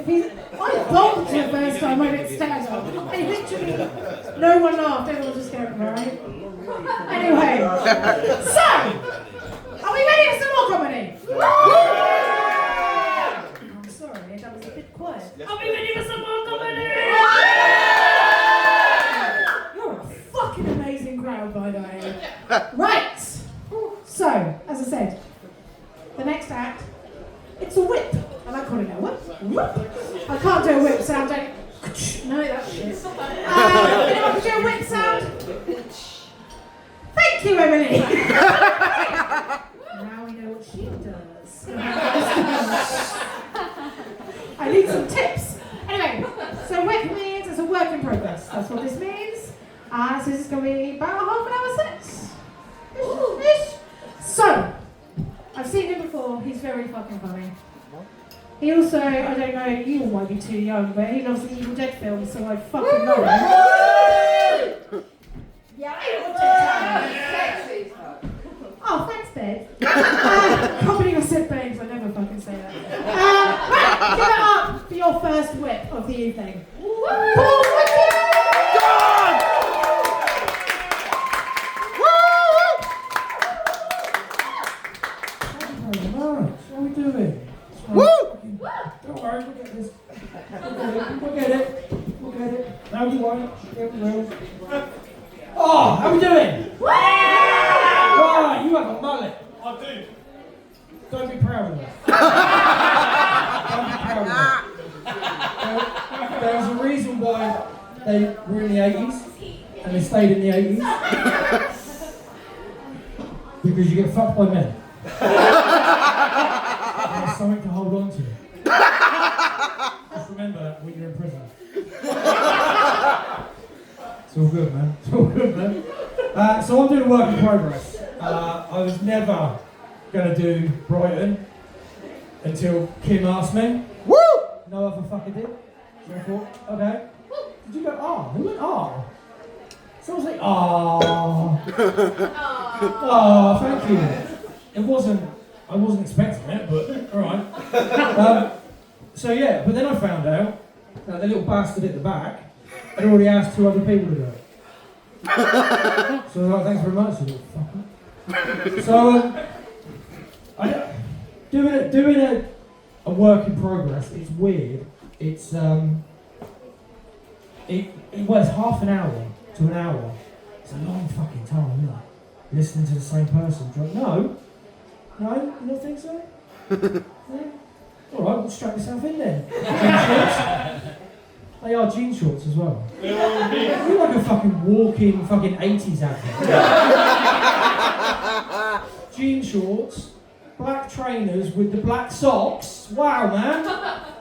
I bombed the first time I did stand up. I literally, no one laughed, everyone just going, right? Anyway, so, are we ready for some more comedy? I'm sorry, that was a bit quiet. Are we ready for some more comedy? You're a fucking amazing crowd, by the way. Right, so, as I said, the next act, it's a whip. I like calling it a whip. Whip. I can't do a whip sound, don't you? No, that's shit. Anyone can do a whip sound? Thank you, Emily. Now we know what she does. I need some tips. Anyway, so whip means it's a work in progress. That's what this means. So this is going to be about a half an hour set. Ish. So, I've seen him before. He's very fucking funny. He also, I don't know, you all might be too young, but he loves the Evil Dead films, so I fucking know him. Yeah, Evil Dead. Oh, thanks, babe. Can't believe I said babes, I never fucking say that. Right, give it up for your first whip of the evening. Paul Wickett! How are we doing? Woo! Don't worry, we'll get this. We'll get it. Now you want it. Get the rules. Oh, how we doing? Right, you have a mullet. I do. Don't be proud of that. Don't be proud of that. There's a reason why they were in the 80s and they stayed in the 80s. Because you get fucked by men. There's something to hold on to. Just remember that when you're in prison. It's all good, man. It's all good, man. So I'm doing a work in progress. I was never going to do Brighton until Kim asked me. Woo! No other fucker did. So I thought, okay. Did you go, Who went, So I was like, thank you. I wasn't expecting it, but alright. So yeah, but then I found out that the little bastard at the back had already asked 2 other people to do it. So I was like, thanks very much, you little fucker. So, doing a work in progress, it's weird. It's, it's half an hour to an hour. It's a long fucking time, isn't it? Listening to the same person. No? No? You don't think so? No? Alright, we'll strap yourself in then. Jean shorts. They are jean shorts as well. You're like a fucking walking fucking 80s advert. Jean shorts, black trainers with the black socks. Wow, man. I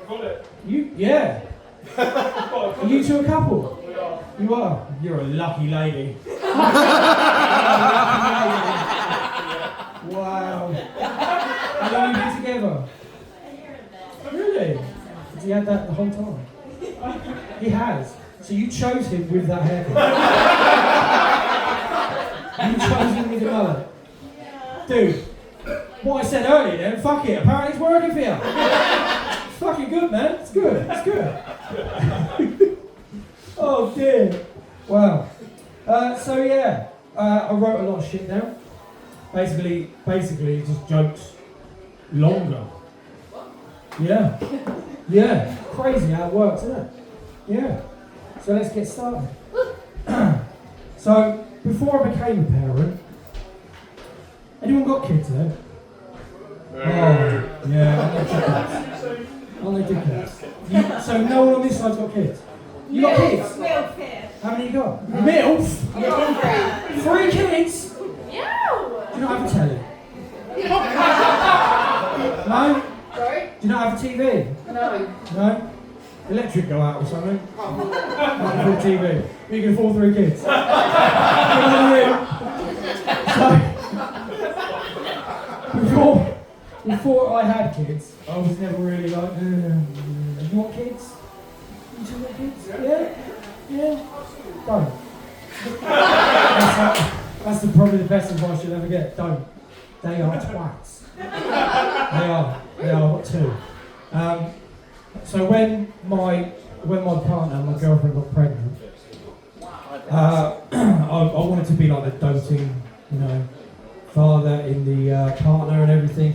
got it. Yeah. Are you two a couple? We are. You are? You're a lucky lady. Wow. How long have you been together? Really? Has he had that the whole time? He has. So you chose him with that haircut? You chose him with the mullet? Dude, what I said earlier then, fuck it, apparently it's working for you. It's fucking good, man. It's good. It's good. Oh dear. Wow. So yeah, I wrote a lot of shit down. Basically, just jokes longer. Yeah. Yeah. Crazy how it works, isn't it? Yeah. So let's get started. So, before I became a parent, anyone got kids there? Oh, yeah, aren't they dickheads? So no one on this side's got kids? You got kids? How many you got? MILF? 3 kids? Do you not have a telly? No? Sorry? Do you not have a TV? No. No? Electric go out or something? Not for TV. You can afford 3 kids. So, before I had kids, I was never really like, you want kids? You two want kids? Yeah? Yeah? Don't. That's probably the best advice you'll ever get. Don't. They are twats. They are. I've got 2. So when my partner, my girlfriend, got pregnant, I wanted to be like the doting, father in the partner and everything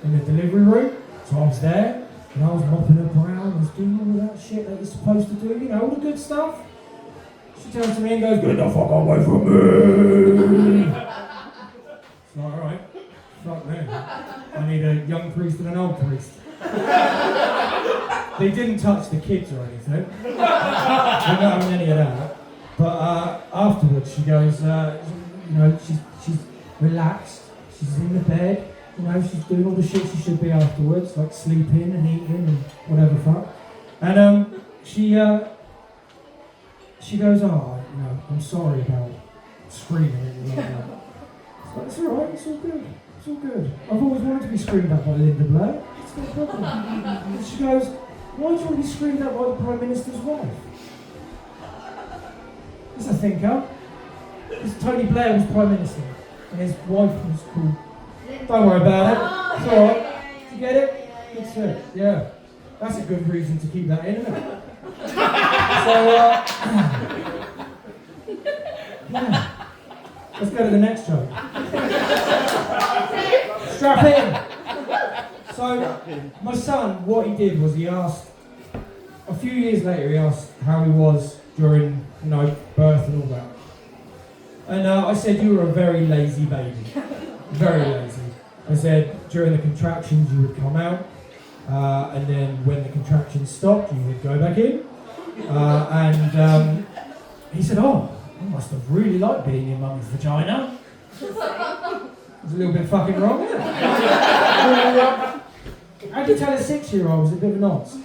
in the delivery room. So I was there, and I was mopping up around, I was doing all of that shit that you're supposed to do, all the good stuff. She turns to me and goes, "Get the fuck away from me!" It's like, alright, fuck me. I need a young priest and an old priest. They didn't touch the kids or anything. We're not having any of that. But afterwards, she goes, she's relaxed. She's in the bed. She's doing all the shit she should be afterwards, like sleeping and eating and whatever fuck. And she goes, I'm sorry about screaming at you like that. It's like, it's alright, it's all good. It's all good. I've always wanted to be screamed at by Linda Blair. It's no problem. And she goes, why do you want to be screamed at by the Prime Minister's wife? He's a thinker. Because Tony Blair was Prime Minister, and his wife was called... Don't worry about it. It's alright. Did you get it? Good shit. Yeah. That's a good reason to keep that in, isn't it? So, yeah. Let's go to the next joke. Strap in. So, my son, what he did was he asked, a few years later, he asked how he was during, birth and all that. And I said, you were a very lazy baby. Very lazy. I said, during the contractions, you would come out. And then when the contractions stopped, you would go back in. And he said, oh, I must have really liked being in mummy's vagina. It was a little bit fucking wrong, isn't it? How do you tell a 6-year-old was a bit of a nonce?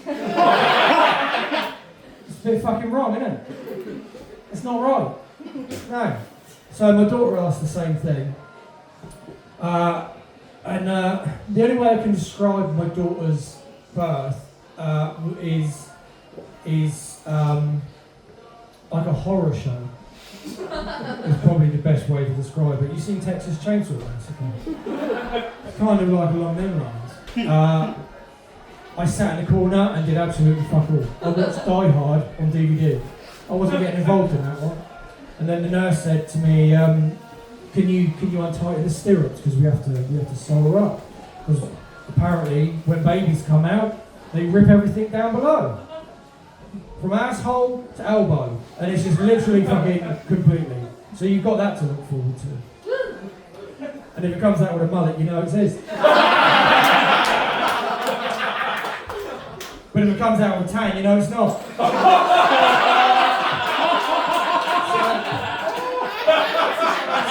It's a bit fucking wrong, isn't it? It's not right. No. So my daughter asked the same thing. And the only way I can describe my daughter's birth is like a horror show. Is probably the best way to describe it. You've seen Texas Chainsaw Massacre? Kind of like along them lines. I sat in the corner and did absolutely fuck all. I watched Die Hard on DVD. I wasn't getting involved in that one. And then the nurse said to me, can you untighten the stirrups because we have to sew her up, because apparently when babies come out they rip everything down below from asshole to elbow, and it's just literally fucking completely. So you've got that to look forward to. And if it comes out with a mullet, you know it exists. But if it comes out with a tan, you know it's not.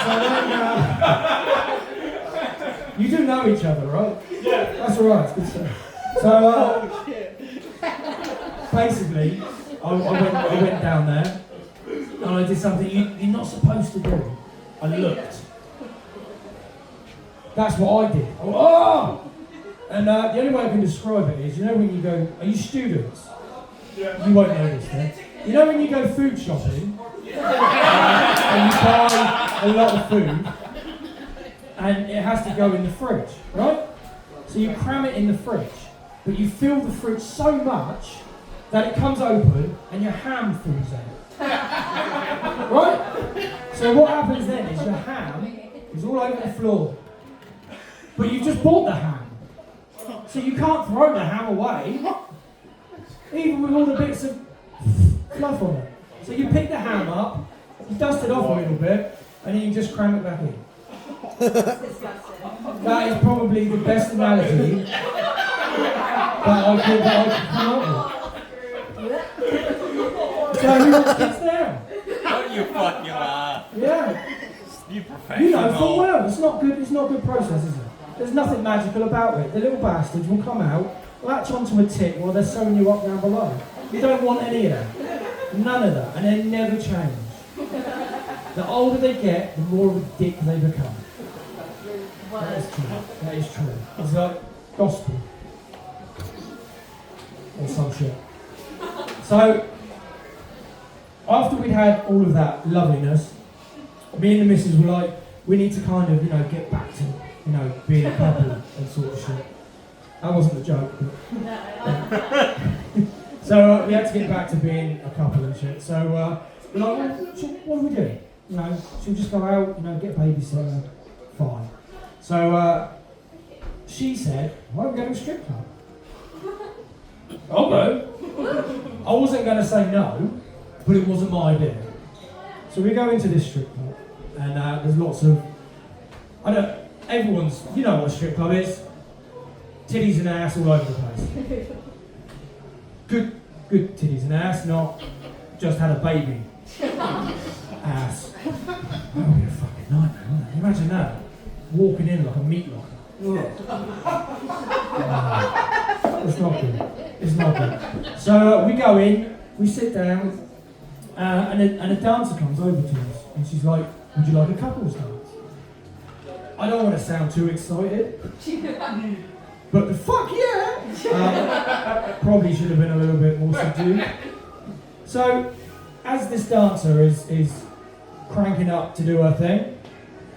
So then, you do know each other, right? Yeah. That's alright, it's good stuff. So, basically, I went down there and I did something you're not supposed to do. I looked. That's what I did. Oh! And the only way I can describe it is, when you go, are you students? Yeah. You won't know this then. When you go food shopping, and you buy a lot of food, and it has to go in the fridge, right? So you cram it in the fridge, but you fill the fridge so much that it comes open and your ham falls out. Right? So what happens then is your ham is all over the floor. But you've just bought the ham. So you can't throw the ham away, even with all the bits of fluff on it. So you pick the ham up, you dust it off a little bit, and then you just cram it back in. That is probably the best analogy that I could come up with. So who wants kids now? Don't you fucking laugh. Yeah. You professional. You know full well, it's not good process, is it? There's nothing magical about it. The little bastards will come out, latch onto a tit while they're sewing you up down below. You don't want any of that. None of that. And they never change. The older they get, the more of a dick they become. That is true. That is true. It's like gospel. Or some shit. So, after we'd had all of that loveliness, me and the missus were like, we need to kind of, get back to, being a couple and sort of shit. That wasn't a joke. But so we had to get back to being a couple and shit. So we're like, well, what do we do? You know, she'll just go out, you know, get a babysitter, fine. So she said, why don't we go to a strip club? Okay. I wasn't going to say no, but it wasn't my idea. So we go into this strip club, and there's lots of, everyone's, you know what a strip club is. Titties and ass all over the place. Good titties and ass, not just had a baby. Ass. That would be a fucking nightmare, wouldn't it? Imagine that. Walking in like a meat locker. It's not good. It's not good. So we go in, we sit down, and a dancer comes over to us, and she's like, would you like a couples dance? I don't want to sound too excited, but the fuck yeah! Probably should have been a little bit more subdued. So, as this dancer is cranking up to do her thing,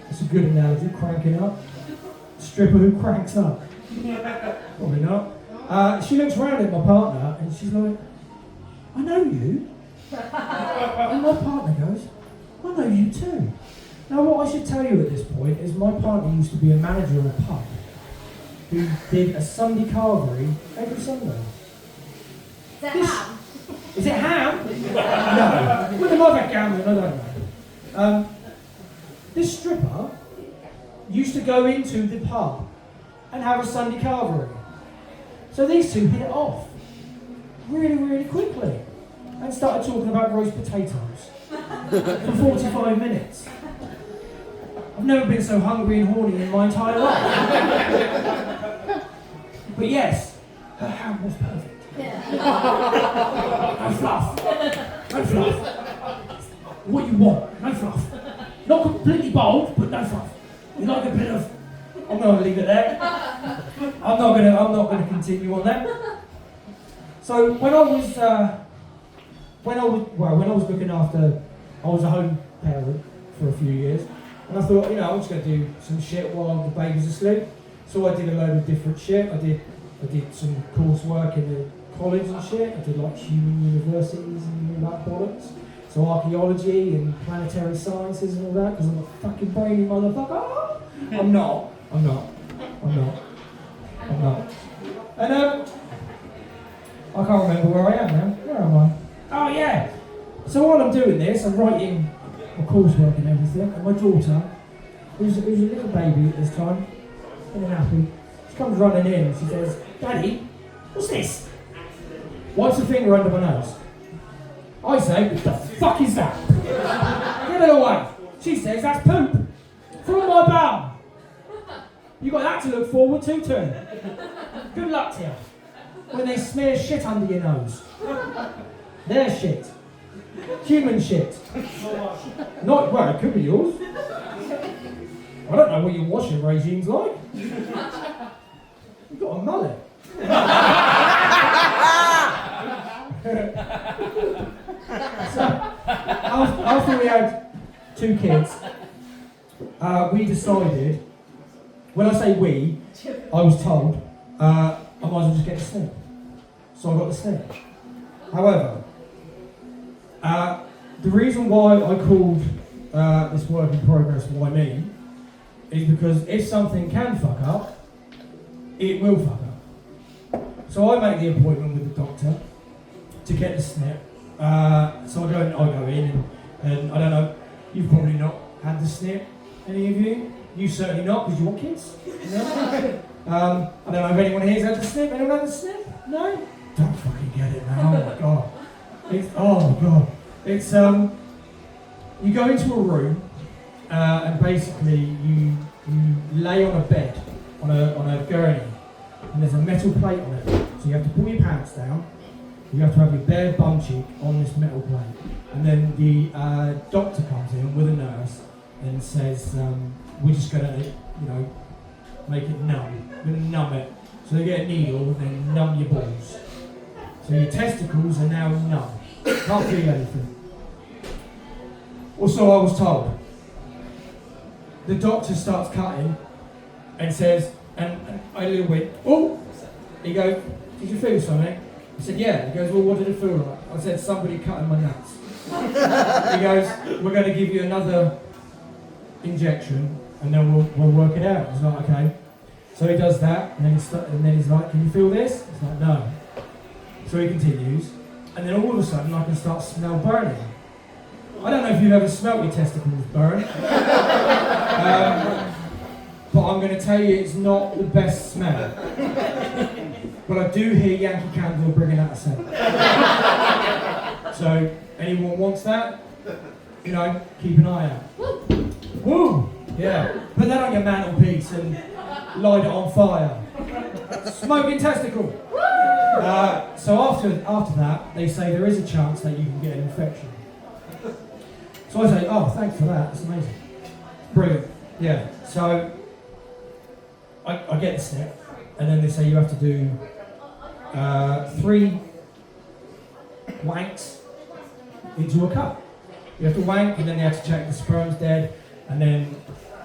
it's a good analogy, cranking up. Stripper who cranks up. Probably not. She looks round at my partner and she's like, I know you. And my partner goes, I know you too. Now what I should tell you at this point is my partner used to be a manager of a pub who did a Sunday carvery every Sunday. Is that ham? Is it ham? No. With a lot of gambling, I don't know. This stripper used to go into the pub and have a Sunday carvery. So these two hit it off really, really quickly and started talking about roast potatoes for 45 minutes. I've never been so hungry and horny in my entire life. But yes, her ham was perfect. No fluff. No fluff. What you want, no fluff. Not completely bold, but no fluff. You like a bit of... I'm going to leave it there. I'm not going to continue on that. So when I was looking after, I was a home parent for a few years, and I thought, you know, I'm just going to do some shit while the baby's asleep. So I did a load of different shit. I did some coursework in the college and shit. I did like human universities and all that bollocks. So archaeology and planetary sciences and all that, because I'm a fucking brainy motherfucker. I'm not. And I can't remember where I am now. Where am I? Oh yeah. So while I'm doing this, I'm writing my coursework and everything, and my daughter, who's a little baby at this time, feeling happy, she comes running in and she says, Daddy, what's this? Wipes her finger under my nose. I say, what the fuck is that? Get it away. She says, that's poop. From my bum. You got that to look forward to too. Good luck to you. When they smear shit under your nose. Their shit. Human shit. Not, well, it could be yours. I don't know what your washing regime's like. You've got a mullet. So, after we had 2 kids, we decided, when I say we, I was told, I might as well just get the snip. So I got the snip. However, the reason why I called this work in progress Why Me is because if something can fuck up, it will fuck up. So I make the appointment with the doctor to get the snip. So I go in and I don't know, you've probably not had the snip, any of you? You certainly not, because you want kids. No? I don't know if anyone here's had the snip. Anyone had the snip? No? Don't fucking get it now, oh my god. It's, you go into a room, and basically you lay on a bed, on a gurney, and there's a metal plate on it. So you have to pull your pants down, you have to have your bare bum cheek on this metal plate. And then the doctor comes in with a nurse and says, we're just gonna, make it numb. We're gonna numb it. So they get a needle and then numb your balls. So your testicles are now numb. Can't feel anything. Or so I was told. The doctor starts cutting and says, and I little went, oh, He goes, did you feel something? I said, yeah. He goes, well, what did it feel like? I said, somebody cutting my nuts. He goes, we're going to give you another injection and then we'll work it out. I was like, okay. So he does that and then he's like, can you feel this? It's like, no. So he continues and then all of a sudden I can start smell burning. I don't know if you've ever smelt your testicles burn. But I'm going to tell you it's not the best smell. But I do hear Yankee Candle bringing out a scent. So, anyone wants that? You know, keep an eye out. Woo! Yeah. Put that on your mantelpiece and light it on fire. Smoking testicle. So after that, they say there is a chance that you can get an infection. So I say, oh, thanks for that. That's amazing. Brilliant. Yeah. So I get the step, and then they say you have to do 3 wanks into a cup. You have to wank, and then they have to check the sperm's dead, and then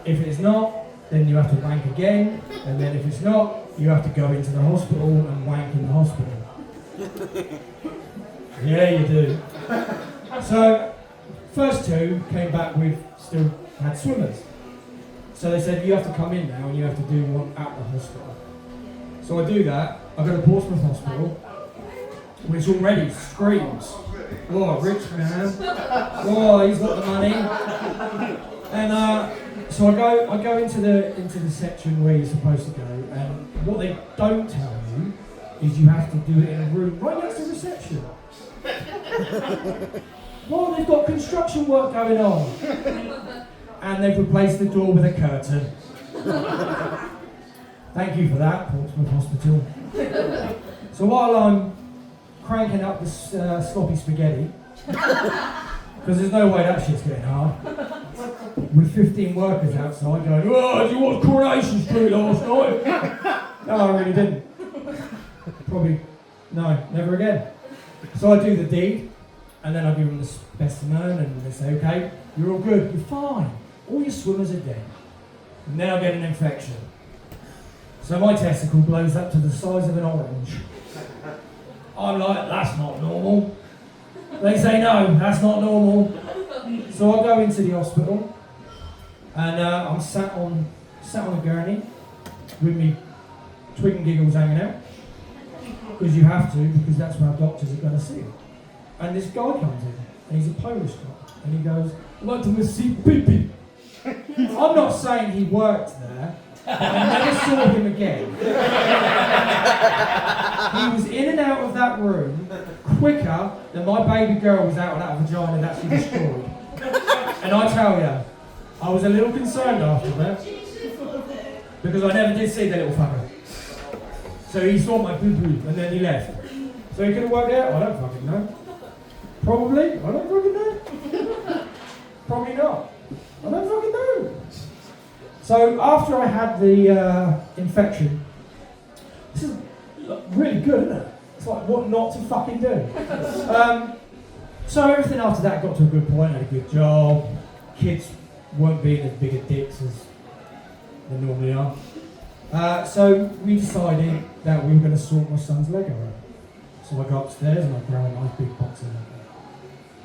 if it's not, then you have to wank again, and then if it's not, you have to go into the hospital and wank in the hospital. Yeah, you do. So, first 2 came back with still had swimmers. So they said, you have to come in now and you have to do one at the hospital. So I do that, I go to Portsmouth Hospital, which already screams, oh, rich man, oh, he's got the money. And so I go into the section where you're supposed to go, and what they don't tell you is you have to do it in a room right next to reception. Well, they've got construction work going on. And they've replaced the door with a curtain. Thank you for that, Portsmouth Hospital. So while I'm cranking up this sloppy spaghetti, because there's no way that shit's getting hard, with 15 workers outside going, oh, did you watch Coronation Street last night? No, I really didn't. Probably, no, never again. So I do the deed, and then I give them the specimen, and they say, okay, you're all good, you're fine. All your swimmers are dead. And then I get an infection. So my testicle blows up to the size of an orange. I'm like, that's not normal. They say, no, that's not normal. So I go into the hospital, and I'm sat on a gurney with me twig and giggles hanging out. Because you have to, because that's where doctors are going to see you. And this guy comes in, and he's a Polish guy, and he goes, I'd like to see Pippi. I'm not saying he worked there, but I never saw him again. He was in and out of that room quicker than my baby girl was out of that vagina that she destroyed. And I tell you, I was a little concerned after that, because I never did see the little fucker. So he saw my boo-boo and then he left. So he could have worked out? I don't fucking know. Probably? I don't fucking know. Probably not. I don't fucking know. So after I had the infection, this is really good, isn't it? It's like what not to fucking do. So everything after that got to a good point. I had a good job. Kids weren't being as big a dicks as they normally are. So we decided that we were going to sort my son's Lego out. So I go upstairs and I grab a nice big box of Lego.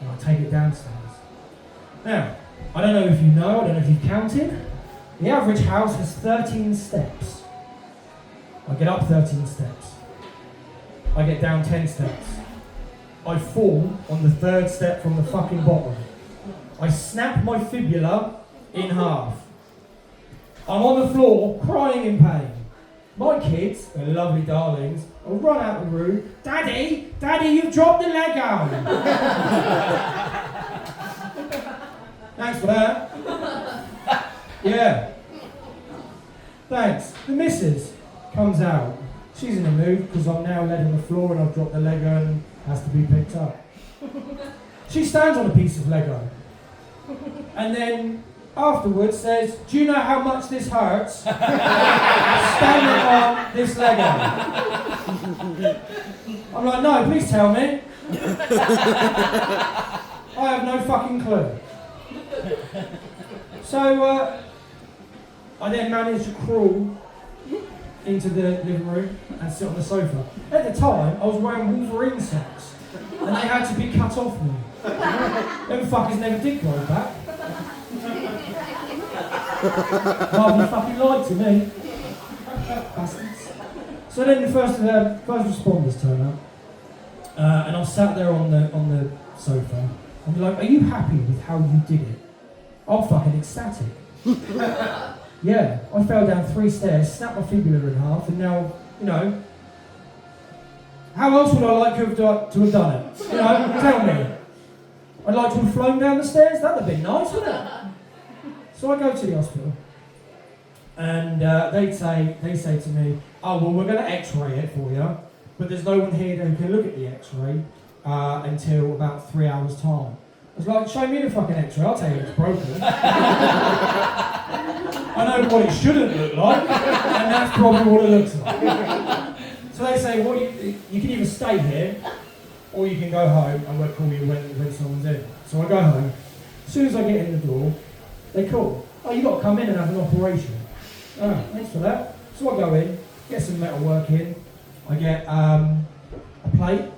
And I take it downstairs. Now, I don't know if you know, I don't know if you've counted. The average house has 13 steps. I get up 13 steps. I get down 10 steps. I fall on the 3rd step from the fucking bottom. I snap my fibula in half. I'm on the floor, crying in pain. My kids, they're lovely darlings, will run out the room. Daddy, Daddy, you've dropped the Lego. Thanks for that. Yeah. Thanks. The missus comes out. She's in a mood because I'm now led on the floor and I've dropped the Lego and has to be picked up. She stands on a piece of Lego. And then afterwards says, do you know how much this hurts? Standing on this Lego. I'm like, no, please tell me. I have no fucking clue. So I then managed to crawl into the living room and sit on the sofa. At the time, I was wearing Wolverine socks, and they had to be cut off me. Them fuckers never did grow back. Hardly fucking lied to me. Bastards. So then the first responders turn up, and I'm sat there on the sofa, and they're like, "Are you happy with how you did it?" I'm fucking ecstatic. Yeah, I fell down 3 stairs, snapped my fibula in half, and now, you know, how else would I like to have done it? You know, tell me. I'd like to have flown down the stairs, that would have been nice, wouldn't it? So I go to the hospital, and they say to me, "Oh, well, we're going to x-ray it for you, but there's no one here who can look at the x-ray until about 3 hours' time." I was like, "Show me the fucking x-ray, I'll tell you if it's broken." I know what it shouldn't look like, and that's probably what it looks like. So they say, "Well, you can either stay here, or you can go home, and we'll call you when someone's in." So I go home. As soon as I get in the door, they call. "Oh, you got to come in and have an operation." "Oh, thanks for that." So I go in, get some metal work in. I get a plate.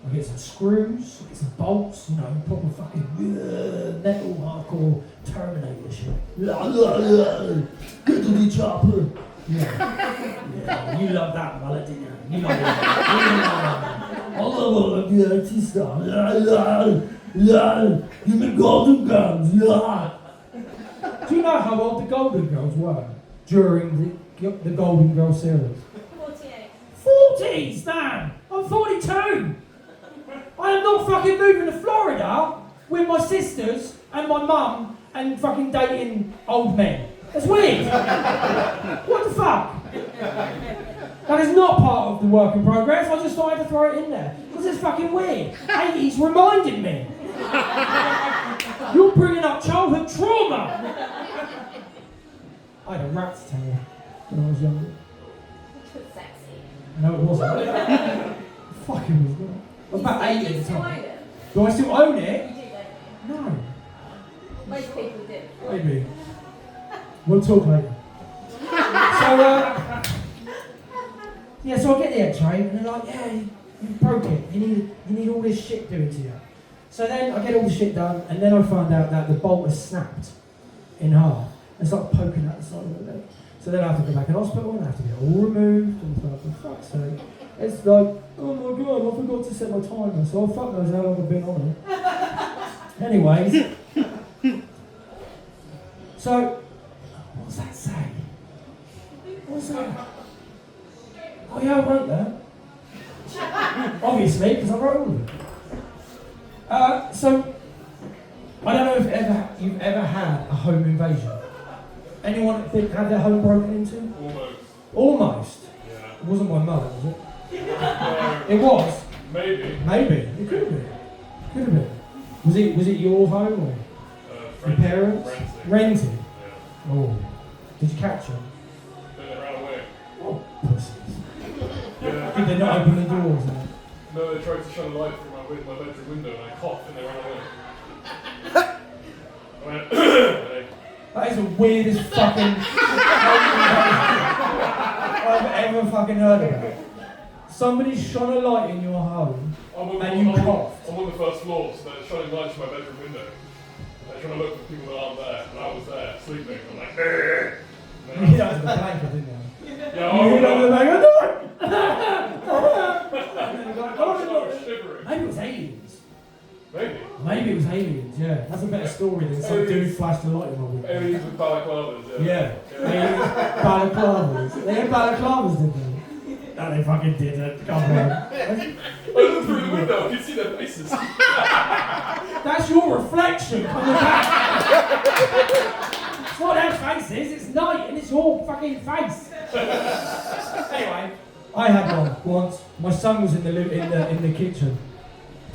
I get some screws, I get some bolts, you know, proper fucking metal hardcore Terminator shit. Get to the chopper. Yeah, you love that mullet, didn't you? You love that. I love all of the dirty stuff. Give me Golden Girls. Do you know how old the Golden Girls were during the Golden Girl series? 48. 40s, man! I'm 42! I am not fucking moving to Florida with my sisters and my mum and fucking dating old men. That's weird. What the fuck? That is not part of the work in progress. I just thought I had to throw it in there. Because it's fucking weird. 80s reminded me. You're bringing up childhood trauma. I had a rat tail when I was younger. Sexy. No, it wasn't. Fucking was not. I was about 8 at the still own time. it? Do I still own it? You do, don't No. you? Most people do. Maybe. We'll talk later. So, yeah, so I get the x-ray, and they're like, "Yeah, you broke it. You need all this shit doing to you." So then I get all the shit done, and then I find out that the bolt has snapped in half. It's like poking out the side of the leg. So then I have to go back in hospital, and I have to get it all removed, and for fuck's sake. It's like, oh my god, I forgot to set my timer, so fuck knows how long I've been on it. Anyways, so, what's that say? What's that? Oh yeah, I wrote that. Obviously, because I wrote all of it. So, I don't know if you've ever had a home invasion. Anyone had their home broken into? Almost. Almost? Yeah. It wasn't my mother, was it? No, It was? maybe. Maybe. It could have been. Could have been. Was it your home or your Friends. parents? Rented. Rented? Yeah. Oh. Did you catch them? Then they ran away. Oh, pussies. Yeah. Did they not open the doors? No, they tried to shine a light through my bedroom window and I coughed and they ran away. I went, and That is the weirdest fucking I've ever fucking heard of it. Somebody shone a light in your home and you coughed. I'm on the first floor, so they're shining lights through my bedroom window. They're trying to look for people that aren't there, and I was there, sleeping. I'm like, You hit under the blanket, didn't you? yeah, You hit under the blanket, I was shivering. Maybe it was aliens. Maybe. Maybe it was aliens, yeah. That's a better story than some dude flashed a light in my window. Aliens with balaclavas, Yeah. Aliens, balaclavas. They had balaclavas, didn't they? No, they fucking didn't. Come on. I looked through the window, I could see their faces. That's your reflection coming back. It's not their faces, it's night and it's your fucking face. Anyway, I had one once. My son was in the kitchen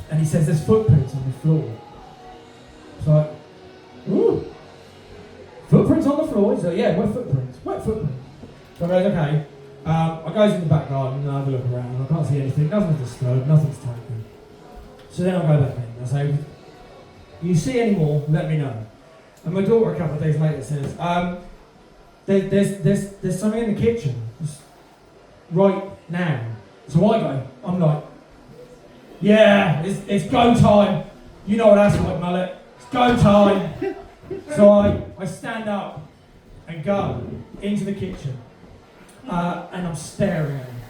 and he says there's footprints on the floor. It's like, ooh, footprints on the floor? He's like, yeah, wet footprints. Wet footprints. So I goes, okay. I goes in the back garden and I have a look around. I can't see anything. Nothing's disturbed. Nothing's taken. So then I go back in. I say, you see any more? Let me know. And my daughter a couple of days later says, there's something in the kitchen. right now. So I'm like, yeah, it's go time. You know what that's like, mullet. It's go time. So I stand up and go into the kitchen. And I'm staring at him.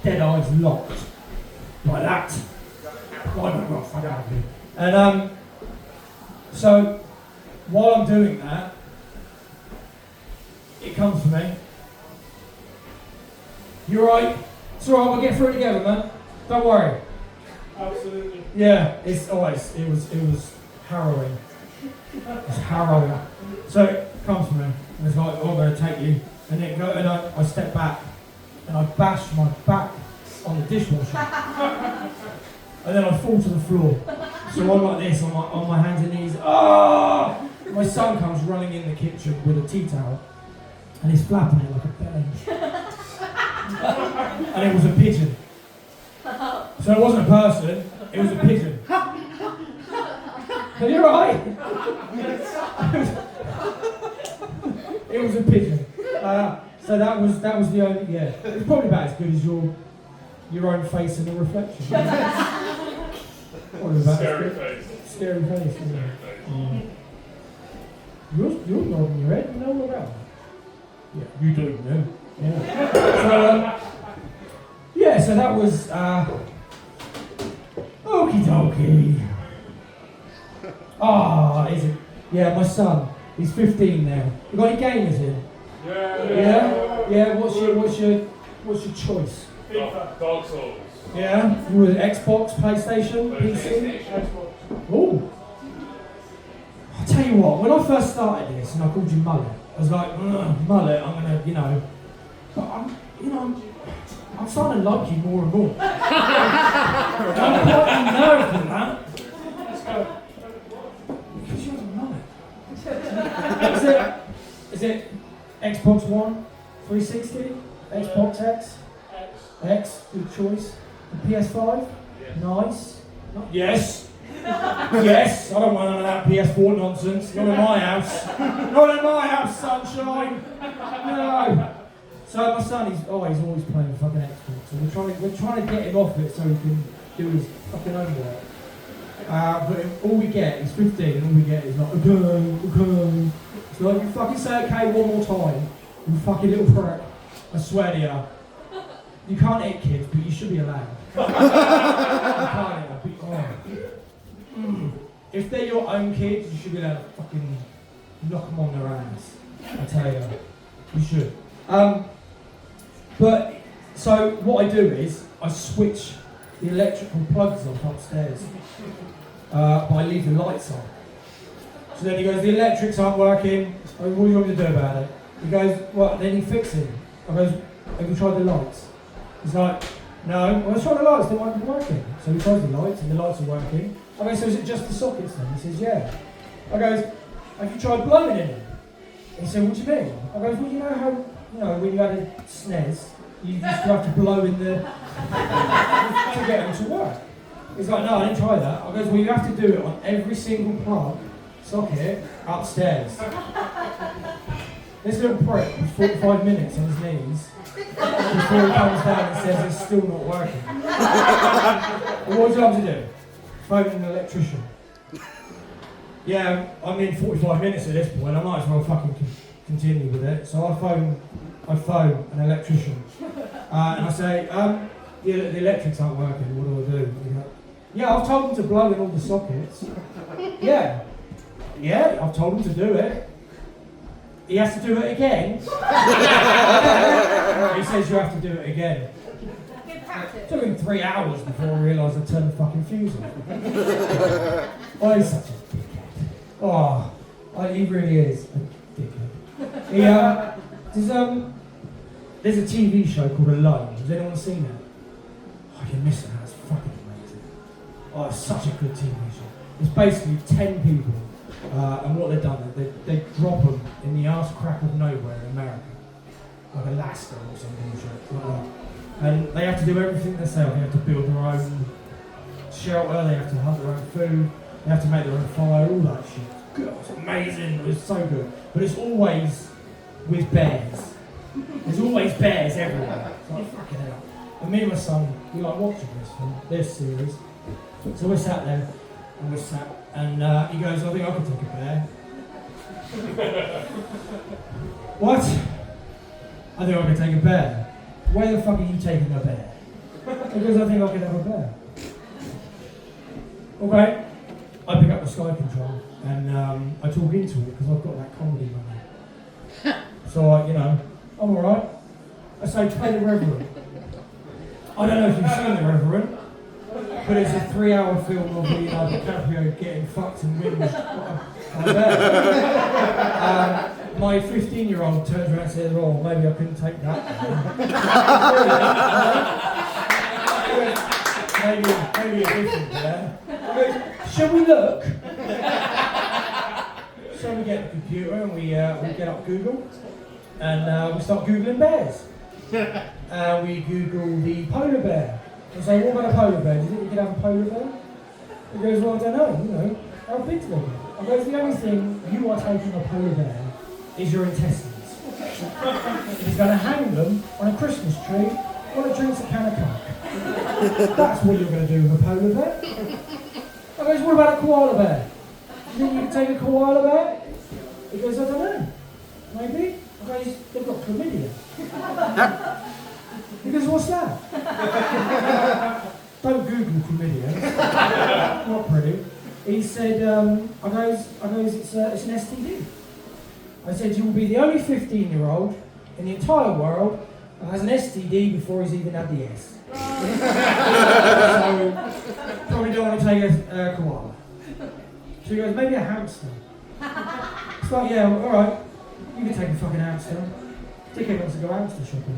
Dead eyes locked. Like that. Like that, oh, fuck out of me. And so while I'm doing that, it comes to me. You alright? It's alright, we'll get through it together, man. Don't worry. Absolutely. Yeah, it was harrowing. It's harrowing. So it comes to me, and it's like, oh, I'm going to take you. And then I step back, and I bash my back on the dishwasher. And then I fall to the floor. So I'm like this, on my hands and knees. Ah! My son comes running in the kitchen with a tea towel, and he's flapping it like a belly. And it was a pigeon. So it wasn't a person, it was a pigeon. Are you alright? It was a pigeon. So that was the only, yeah. It was probably about as good as your own face in the reflection. Probably about Scary as good. face. Scary face, isn't Scary it? face. You're nodding your head, you know what about? Yeah, you do, yeah. So that was, okie dokie. Is it? Yeah, my son, he's 15 now. You got any gamers in? Yeah. Yeah, what's your choice? Dark Souls. Yeah? You were Xbox, PlayStation, PC? Xbox. Ooh. I'll tell you what, when I first started this and I called you Mullet, I was like, Mullet, I'm gonna, but I'm starting to like you more and more. I'm quite unnerved with that. Because you're a mullet. Is it Xbox One, 360, Xbox X? X, good choice. The PS5? Nice. Yes. Yes, I don't want none of that PS4 nonsense. Not in my house. Not in my house, sunshine. No. So my son, he's always playing fucking Xbox. So we're trying to get him off it so he can do his fucking homework. But all we get, he's 15, and all we get is like, okay. So like, you fucking say okay one more time, you fucking little prick. I swear to you. You can't hit kids, but you should be allowed. You can't hit them. If they're your own kids, you should be allowed to fucking knock them on their ass. I tell you. You should. But, so what I do is, I switch the electrical plugs off upstairs. But I leave the lights on. So then he goes, the electrics aren't working. I go, what do you want me to do about it? He goes, well, then he fixes it. I goes, have you tried the lights? He's like, no. Well, I tried the lights, they weren't working. So he tries the lights, and the lights are working. I go, so is it just the sockets then? He says, yeah. I goes, have you tried blowing in them? He said, what do you mean? I goes, well, you know how, when you had a SNES, you used to have to blow in the... to get them to work. He's like, no, I didn't try that. I goes, well, you have to do it on every single plug, socket, upstairs. This little prick was 45 minutes on his knees before he comes down and says it's still not working. Well, what would you like to do? Phone an electrician. Yeah, I'm in 45 minutes at this point, I might as well fucking continue with it. So I phone an electrician. And I say, the electrics aren't working, what do I do? Yeah, I've told them to blow in all the sockets. Yeah, I've told him to do it. He has to do it again. He says you have to do it again. It took him 3 hours before I realised I turned the fucking fuse off. Oh, he's such a dickhead. He really is a dickhead. There's a TV show called Alone. Has anyone seen it? Oh, you're missing out. It's fucking amazing. Oh, it's such a good TV show. It's basically 10 people. And what they've done is they drop them in the arse crack of nowhere in America, like Alaska or something like that. And they have to do everything themselves. They have to build their own shelter, they have to hunt their own food, they have to make their own fire, all that shit. God, it's amazing, it's so good. But it's always with bears. There's always bears everywhere. It's like, fucking hell. And me and my son, we like watching this series. So we're sat there, and he goes, I think I could take a bear. What? I think I could take a bear. Where the fuck are you taking a bear? Because I think I could have a bear. Okay. I pick up the Sky Control and I talk into it because I've got that comedy money. So, I'm alright. I say, play The Reverend. I don't know if you've seen The Reverend, but it's a 3-hour film of DiCaprio getting fucked and wins. My 15-year-old turns around and says, oh, maybe I couldn't take that. maybe a different bear. Shall we look? So we get the computer and we get up Google and we start Googling bears. We Google the polar bear. And say, what about a polar bear? Do you think we could have a polar bear? He goes, well, I don't know, how big do they get? I goes, the only thing you are taking a polar bear is your intestines. He's going to hang them on a Christmas tree while it drinks a can of Coke. That's what you're going to do with a polar bear. I goes, what about a koala bear? Do you think you can take a koala bear? He goes, I don't know. Maybe? I goes, they've got chlamydia. He goes, what's that? Don't Google chlamydia. Not pretty. He said, I goes, it's an STD. I said, you will be the only 15-year-old in the entire world that has an STD before he's even had the S. So, probably don't want to take a koala. So he goes, maybe a hamster. It's like, yeah, alright, you can take a fucking hamster. Dickhead wants to go hamster shopping.